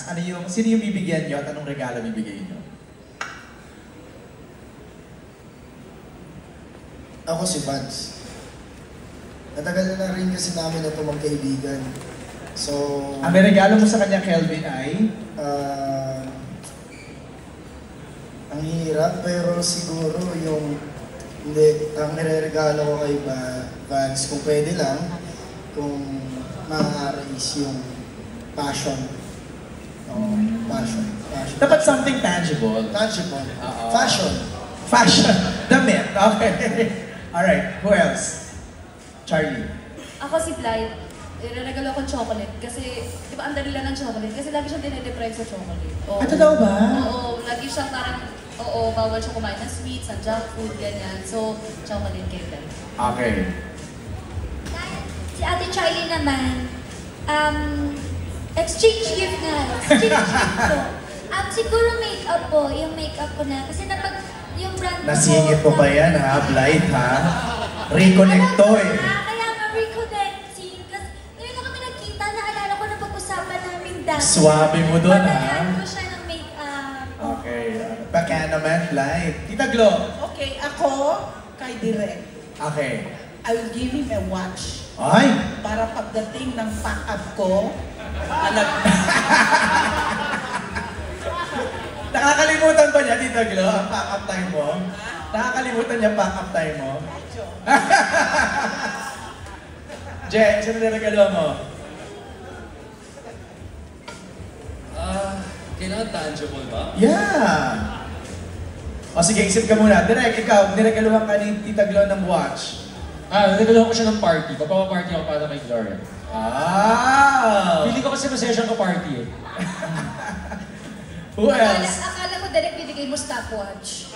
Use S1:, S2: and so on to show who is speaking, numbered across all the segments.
S1: Vance, sino yung bibigyan nyo at anong regalo bibigay nyo?
S2: Ako si Vance. Natagal na rin kasi namin na itong magkaibigan. So...
S1: Ang may regalo mo sa kanya, Kelvin, ay?
S2: Ang hirap, pero siguro yung... Hindi, ang nire-regalo ko kay Vance, kung pwede lang, kung maaari is yung passion. Passion.
S1: Dapat something tangible.
S2: Tangible. Fashion.
S1: Fashion. Damit. Okay. Alright, who else? Charlie.
S3: Ako si Blythe. Ireregalo akong chocolate kasi, di ba ang dali lang ng chocolate? Kasi lagi siyang dinedeprive sa chocolate.
S1: Ito daw ba?
S3: Oo, lagi siyang parang, bawal siya kumain ng sweets, ng junk food, ganyan. So, chocolate kay Blythe.
S1: Okay.
S4: Si Ate Charlie naman, exchange gift nga. Exchange gift ko. Siguro makeup po, yung makeup ko na. Kasi yung brand ko...
S1: Nasingit mo ba yan, ha? Blythe, ha? Reconnecto, eh.
S4: Kaya nga reconnecting. Kasi ngayon na kami nagkita, naalala ko na pag-usapan namin dati.
S1: Swabe mo dun, ha?
S4: Patayan ko siya ng makeup.
S1: Okay. Baka naman, Blythe. Tita Glo.
S5: Okay, ako kay Direk.
S1: Okay.
S5: I will give him a watch.
S1: Ay!
S5: Para pagdating ng pack-up ko,
S1: Nakakalimutan ba niya, Tita Glo, ang pack-up time mo? Nakakalimutan niya pack-up time mo? Je, sino niregalo mo?
S6: Kailangan tangible ba?
S1: Yeah! O sige, isip ka muna. Direk, ikaw, niregaluhan ka ni Tita Glo ng watch.
S6: Nagagawa ko siya ng party. Papaparty ako para kay Gloria. Pili ko kasi masaya siyang ka-party eh.
S1: Who else?
S3: Akala ko direct bibigay mo stopwatch.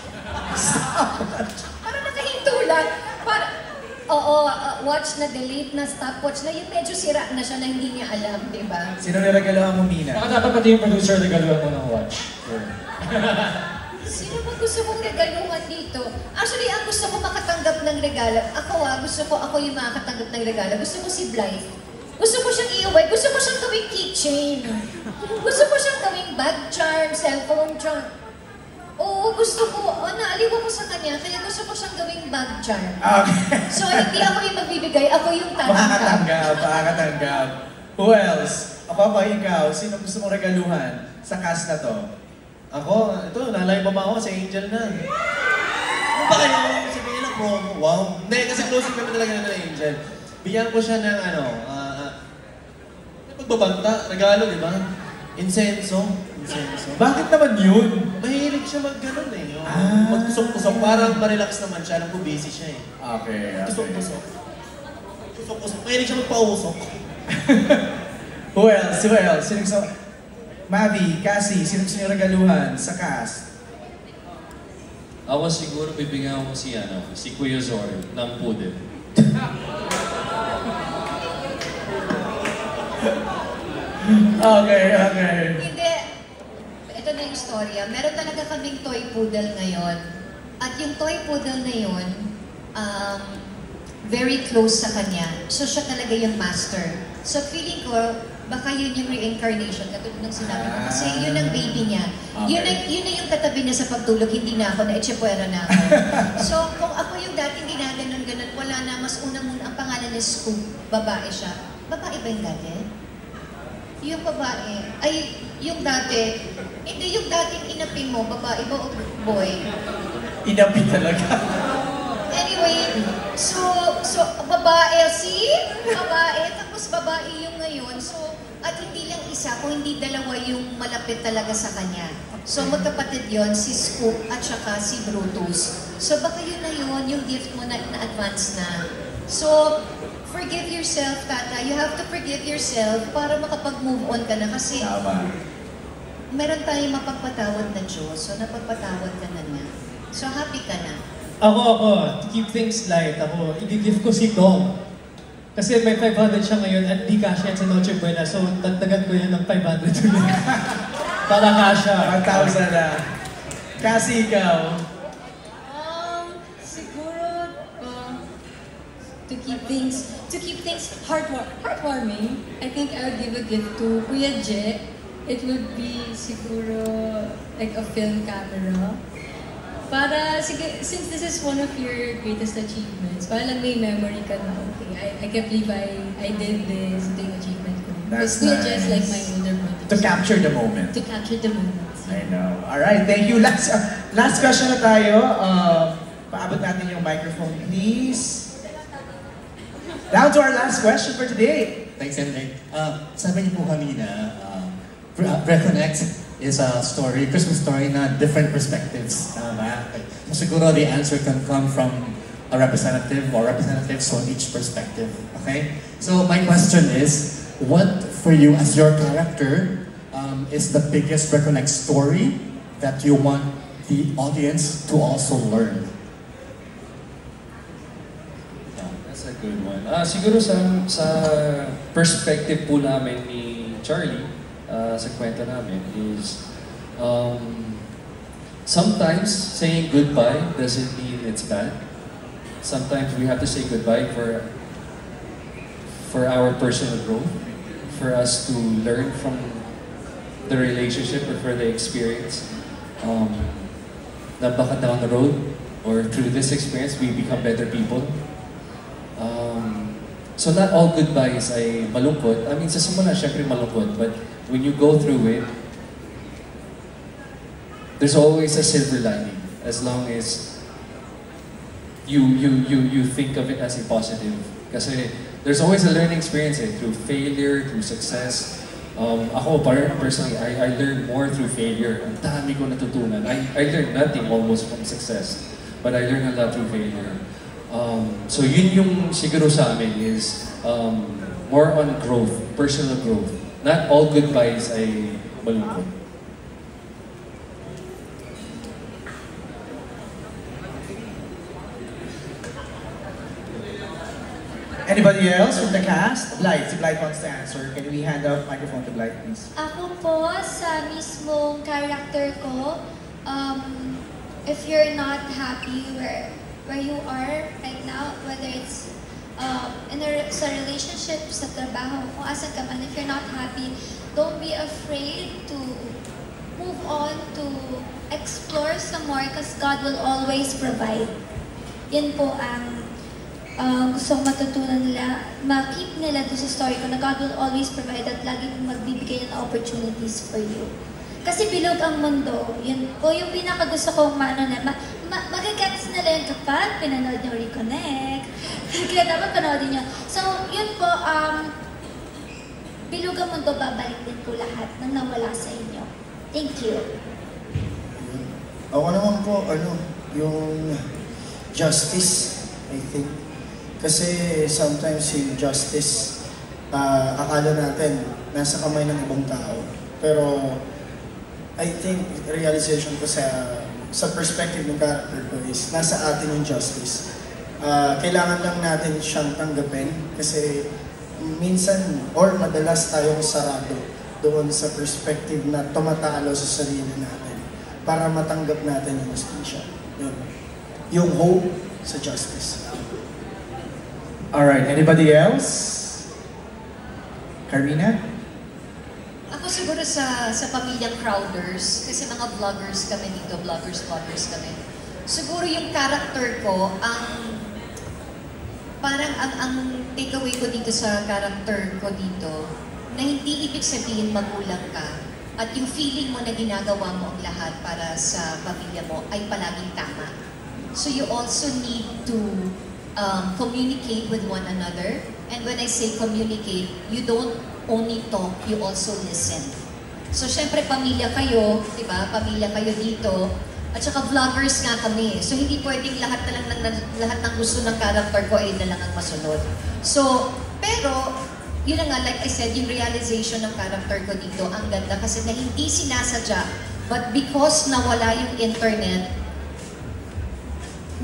S3: Parang nakahinto lang. Watch na delete na stopwatch na yung medyo sira na siya na hindi niya alam, di ba?
S1: Sino niregaluhan mo, Mina?
S6: Baka dapat pati yung producer nagaluhan mo ng watch.
S3: Sino ba gusto kong regaluhan dito? Actually, ang gusto ko makatanggap ng regalo. Gusto ko ako yung makakatanggap ng regalo. Gusto ko si Blythe. Gusto ko siyang iuwi. Gusto ko siyang gawing keychain. Gusto ko siyang gawing bag charm, cellphone charm. Oo, gusto ko. Naaliw ako sa kanya, kaya gusto ko siyang gawing bag charm.
S1: Okay.
S3: So, hindi ako yung magbibigay, ako yung tatanggap.
S1: Makakatanggap. Who else? Ako ba, ikaw? Sino gusto mong regaluhan sa cast na to?
S7: Ako, ito, nalay pa ako si Angel na. Ano ba kayo? Sabihin na promo. Wow. Hindi, kasi closing kami talaga na Angel. Bigyan ko siya ng pagbabanta, regalo, di ba? Insenso.
S1: Bakit naman yun?
S7: Mahilig siya mag-ganon eh. Magtusok-tusok. Parang ma-relax naman siya. Alam ko busy siya eh.
S1: Okay.
S7: Tusok-tusok. Tusok-tusok. Mahilig siya magpausok.
S1: Who else? Who else? Sino gusto? Mavi, Cassie, sino gusto niyo regaluhan sa cast?
S6: Ako siguro bibigyan ko si Kuya Zor ng poodle.
S1: Okay.
S3: Hindi. Ito na yung storya. Meron talaga kaming toy poodle ngayon. At yung toy poodle na yun, very close sa kanya. So siya talaga yung master. So feeling ko, baka yun yung reincarnation, katulad ng sinabi ko. Kasi yun ang baby niya.
S1: Okay.
S3: Yun na yung katabi niya sa pagtulog, hindi na ako, na-echepwera na ako. So kung ako yung dating ginaganon-ganon, wala na, mas una muna, ang pangalan ni Scoop, babae siya. Babae ba yung dati? Yung babae, ay, yung dati, hindi yung dating inapin mo, babae ba o boy?
S1: Inapi talaga.
S3: Anyway, so babae, babae, tapos babae yung ngayon, so, at hindi lang isa, kung hindi dalawa yung malapit talaga sa kanya. So magkapatid yon si Scoop at saka si Brutus. So baka yun na yun, yung gift mo na advance na. So, forgive yourself, Tata. You have to forgive yourself para makapag-move on ka na kasi meron tayong mapagpatawad na Diyos. So, napagpatawad ka na niya. So, happy ka na.
S8: Ako, to keep things light, i-give ko si Dom. Kasi may 500 siya ngayon at di kasya sa Noche Buena. So, dagdagan ko yan ng 500 ulit. Para kasya.
S1: 1,000 na. Kasi ikaw?
S9: Siguro, to keep things heartwarming, I think I would give a gift to Kuya Je. it would be siguro like a film camera. Para, since this is one of your greatest achievements, para lang may memory ka na, okay, I can't believe I did this, ito yung achievement ko.
S1: That's
S9: It's not
S1: nice.
S9: just like my older brother.
S1: To capture the moment.
S9: To capture the moments.
S1: I know. Alright, thank you. Last question na tayo. Paabot natin yung microphone, please. Down to our last question for today.
S10: Thanks, MJ. Sabi niyo po kanina, Reconnect is a story, Christmas story na different perspectives. Tama. So siguro the answer can come from a representative or representatives on each perspective. Okay? So my question is, what for you as your character is the biggest Reconnect story that you want the audience to also learn?
S6: That's a good one. Siguro sa perspective po namin ni Charlie, sa kwento namin is sometimes saying goodbye doesn't mean it's bad. Sometimes we have to say goodbye for our personal growth, for us to learn from the relationship or for the experience. Na baka down the road or through this experience we become better people. So not all goodbyes ay malungkot. I mean, sa simula, syempre malungkot. But when you go through it, there's always a silver lining. As long as you think of it as a positive. Kasi there's always a learning experience through failure, through success. Ako, personally, I learned more through failure. Ang dami ko natutunan. I learned nothing almost from success. But I learned a lot through failure. So yun yung siguro sa amin is more on growth, personal growth. Not all goodbyes ay malungkot.
S1: Anybody else from the cast? Blythe, si Blythe wants to answer. Can we hand out microphone to Blythe, please?
S4: Ako po, sa mismong character ko, if you're not happy where you are right now, whether it's sa relationship, sa trabaho, kung asan ka man, if you're not happy, don't be afraid to move on, to explore some more because God will always provide. Yan po ang gusto kong matutunan nila, ma-keep nila doon sa story ko na God will always provide at lagi magbibigay ng opportunities for you. Kasi bilog ang mundo, yun po yung pinakagusto kong magagets nila yun kapag pinanood nyo Reconnect. Kaya dapat panoodin nyo. So, yun po, bilog ang mundo, babalik din po lahat ng nawala sa inyo. Thank you.
S2: Ako naman po, yung justice, I think. Kasi sometimes yung justice, akala natin, nasa kamay ng ibang tao. Pero, I think, realization ko sa perspective ng character ko is, nasa atin yung justice. Kailangan lang natin siyang tanggapin kasi minsan or madalas tayong sarado doon sa perspective na tumatalo sa sarili natin para matanggap natin yung justisya. Yung hope sa justice.
S1: Alright, anybody else? Karina?
S3: Ako siguro sa pamilyang Crowders, kasi mga vloggers kami dito, vloggers kami. Siguro yung character ko, parang ang takeaway ko dito sa character ko dito, na hindi ibig sabihin magulang ka, at yung feeling mo na ginagawa mo ang lahat para sa pamilya mo ay palaging tama. So you also need to communicate with one another. And when I say communicate, you don't only talk, you also listen. So syempre pamilya kayo, di ba? Pamilya kayo dito. At saka vloggers nga kami. So hindi pwedeng lahat ng gusto ng character ko ay na lang ang masunod. So, pero, yun na nga, like I said, yung realization ng character ko dito, ang ganda kasi na hindi sinasadya, but because nawala yung internet,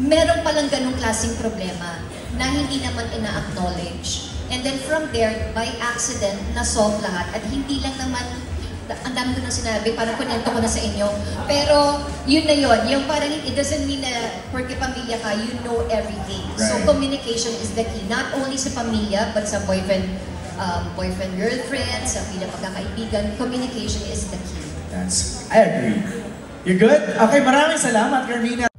S3: meron palang ganong klaseng problema na hindi naman ina-acknowledge. And then from there, by accident, na-solve lahat. At hindi lang naman, ang dami ko nang sinabi, parang kunento ko na sa inyo. Pero yun na yun, yung parang it doesn't mean na porque pamilya ka, you know everything. Right. So communication is the key. Not only sa pamilya, but sa boyfriend, boyfriend-girlfriend, sa bilang pagkakaibigan, communication is the key.
S1: I agree. You're good? Okay, maraming salamat, Carmina.